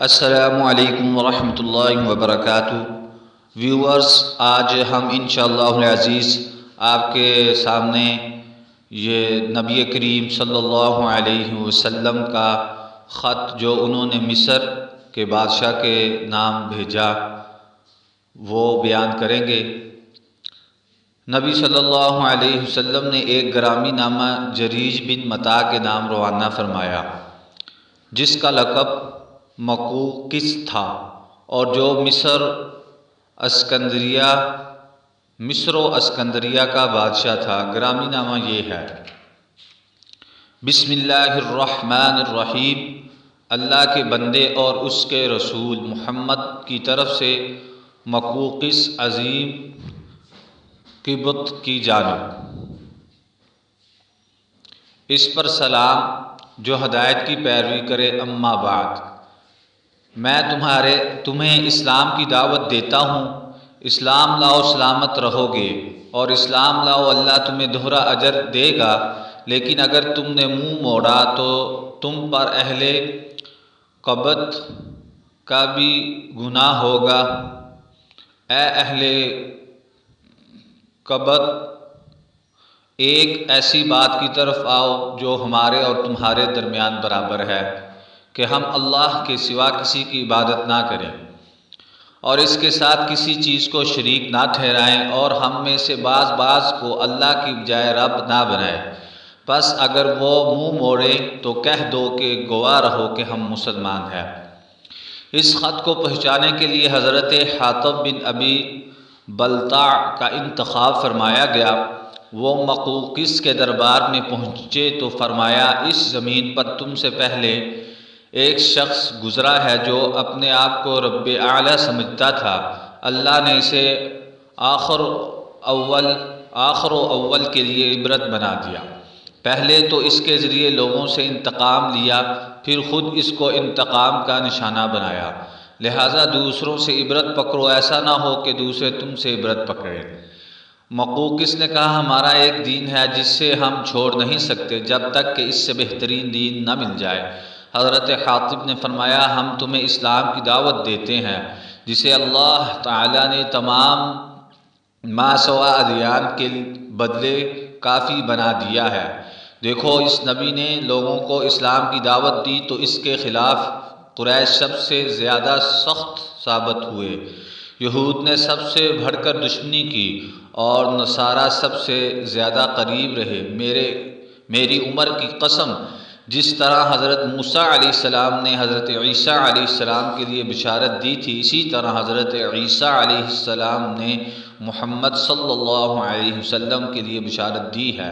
السلام علیکم ورحمۃ اللہ وبرکاتہ۔ ویورز، آج ہم انشاءاللہ العزیز آپ کے سامنے یہ نبی کریم صلی اللہ علیہ وسلم کا خط جو انہوں نے مصر کے بادشاہ کے نام بھیجا وہ بیان کریں گے۔ نبی صلی اللہ علیہ وسلم نے ایک گرامی نامہ جریج بن متاع کے نام روانہ فرمایا، جس کا لقب مقوقس تھا اور جو مصر و اسکندریہ کا بادشاہ تھا۔ گرامی نامہ یہ ہے: بسم اللہ الرحمن الرحیم، اللہ کے بندے اور اس کے رسول محمد کی طرف سے مقوقس عظیم قبط کی جانب، اس پر سلام جو ہدایت کی پیروی کرے۔ اما بعد، میں تمہیں اسلام کی دعوت دیتا ہوں۔ اسلام لاؤ سلامت رہو گے، اور اسلام لاؤ اللہ تمہیں دوہرا اجر دے گا، لیکن اگر تم نے منہ موڑا تو تم پر اہل قبط کا بھی گناہ ہوگا۔ اے اہل قبط، ایک ایسی بات کی طرف آؤ جو ہمارے اور تمہارے درمیان برابر ہے کہ ہم اللہ کے سوا کسی کی عبادت نہ کریں اور اس کے ساتھ کسی چیز کو شریک نہ ٹھہرائیں، اور ہم میں سے بعض کو اللہ کی بجائے رب نہ بنائیں۔ پس اگر وہ منہ موڑے تو کہہ دو کہ گواہ رہو کہ ہم مسلمان ہیں۔ اس خط کو پہنچانے کے لیے حضرت حاطب بن ابی بلتع کا انتخاب فرمایا گیا۔ وہ مقوقس کے دربار میں پہنچے تو فرمایا، اس زمین پر تم سے پہلے ایک شخص گزرا ہے جو اپنے آپ کو رب اعلیٰ سمجھتا تھا۔ اللہ نے اسے آخر و اول کے لیے عبرت بنا دیا۔ پہلے تو اس کے ذریعے لوگوں سے انتقام لیا، پھر خود اس کو انتقام کا نشانہ بنایا۔ لہٰذا دوسروں سے عبرت پکڑو، ایسا نہ ہو کہ دوسرے تم سے عبرت پکڑیں۔ مقوقس نے کہا، ہمارا ایک دین ہے جس سے ہم چھوڑ نہیں سکتے جب تک کہ اس سے بہترین دین نہ مل جائے۔ حضرت حاطب نے فرمایا، ہم تمہیں اسلام کی دعوت دیتے ہیں جسے اللہ تعالیٰ نے تمام ماسوا ادیان کے بدلے کافی بنا دیا ہے۔ دیکھو، اس نبی نے لوگوں کو اسلام کی دعوت دی تو اس کے خلاف قریش سب سے زیادہ سخت ثابت ہوئے، یہود نے سب سے بڑھ کر دشمنی کی، اور نصارہ سب سے زیادہ قریب رہے۔ میری عمر کی قسم، جس طرح حضرت موسیٰ علیہ السلام نے حضرت عیسیٰ علیہ السلام کے لیے بشارت دی تھی، اسی طرح حضرت عیسیٰ علیہ السلام نے محمد صلی اللہ علیہ وسلم کے لیے بشارت دی ہے۔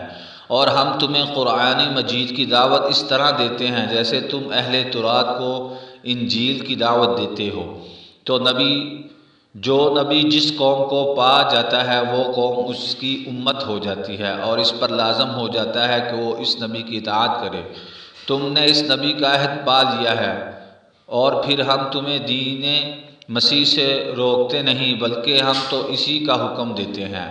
اور ہم تمہیں قرآن مجید کی دعوت اس طرح دیتے ہیں جیسے تم اہل تورات کو انجیل کی دعوت دیتے ہو۔ تو جو نبی جس قوم کو پا جاتا ہے وہ قوم اس کی امت ہو جاتی ہے، اور اس پر لازم ہو جاتا ہے کہ وہ اس نبی کی اطاعت کرے۔ تم نے اس نبی کا عہد پا لیا ہے، اور پھر ہم تمہیں دین مسیح سے روکتے نہیں بلکہ ہم تو اسی کا حکم دیتے ہیں۔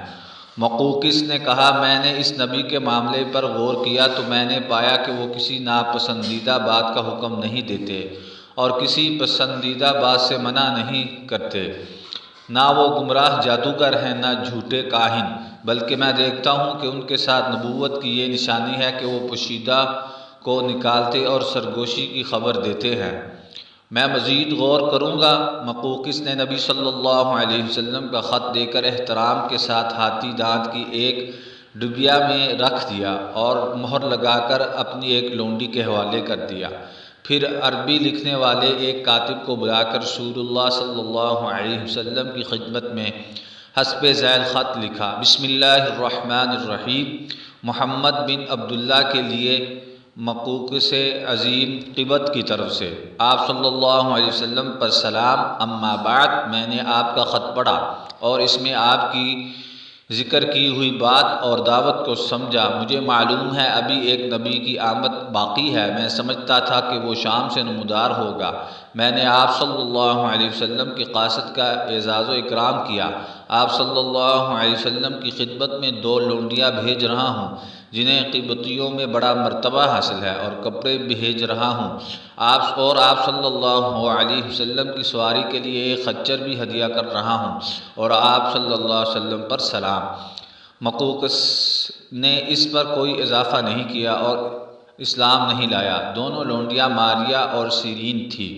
مقوقس نے کہا، میں نے اس نبی کے معاملے پر غور کیا تو میں نے پایا کہ وہ کسی ناپسندیدہ بات کا حکم نہیں دیتے اور کسی پسندیدہ بات سے منع نہیں کرتے۔ نہ وہ گمراہ جادوگر ہیں نہ جھوٹے کاہن، بلکہ میں دیکھتا ہوں کہ ان کے ساتھ نبوت کی یہ نشانی ہے کہ وہ پوشیدہ کو نکالتے اور سرگوشی کی خبر دیتے ہیں۔ میں مزید غور کروں گا۔ مقوقس نے نبی صلی اللہ علیہ وسلم کا خط دے کر احترام کے ساتھ ہاتھی دانت کی ایک ڈبیا میں رکھ دیا اور مہر لگا کر اپنی ایک لونڈی کے حوالے کر دیا۔ پھر عربی لکھنے والے ایک کاتب کو بلا کر رسول اللہ صلی اللہ علیہ وسلم کی خدمت میں حسب ذیل خط لکھا: بسم اللہ الرحمن الرحیم، محمد بن عبداللہ کے لیے مقوقس عظیم قبط کی طرف سے، آپ صلی اللہ علیہ وسلم پر سلام۔ اما بعد، میں نے آپ کا خط پڑھا اور اس میں آپ کی ذکر کی ہوئی بات اور دعوت کو سمجھا۔ مجھے معلوم ہے ابھی ایک نبی کی آمد باقی ہے۔ میں سمجھتا تھا کہ وہ شام سے نمودار ہوگا۔ میں نے آپ صلی اللہ علیہ وسلم کی قاصد کا اعزاز و اکرام کیا۔ آپ صلی اللہ علیہ وسلم کی خدمت میں 2 لونڈیاں بھیج رہا ہوں۔ جنہیں قبطیوں میں بڑا مرتبہ حاصل ہے، اور کپڑے بھیج رہا ہوں۔ آپ صلی اللہ علیہ وسلم کی سواری کے لیے ایک خچر بھی ہدیہ کر رہا ہوں، اور آپ صلی اللہ علیہ وسلم پر سلام۔ مقوقس نے اس پر کوئی اضافہ نہیں کیا اور اسلام نہیں لایا۔ دونوں لونڈیاں ماریہ اور سیرین تھی۔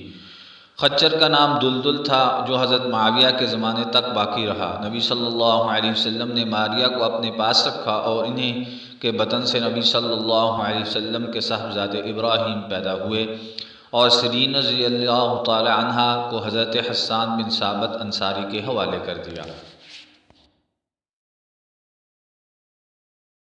خچر کا نام دلدل تھا، جو حضرت معاویہ کے زمانے تک باقی رہا۔ نبی صلی اللہ علیہ وسلم نے ماریہ کو اپنے پاس رکھا، اور انہیں کے بطن سے نبی صلی اللہ علیہ وسلم کے صاحبزادے ابراہیم پیدا ہوئے، اور سیرین رضی اللہ تعالی عنہا کو حضرت حسان بن ثابت انصاری کے حوالے کر دیا۔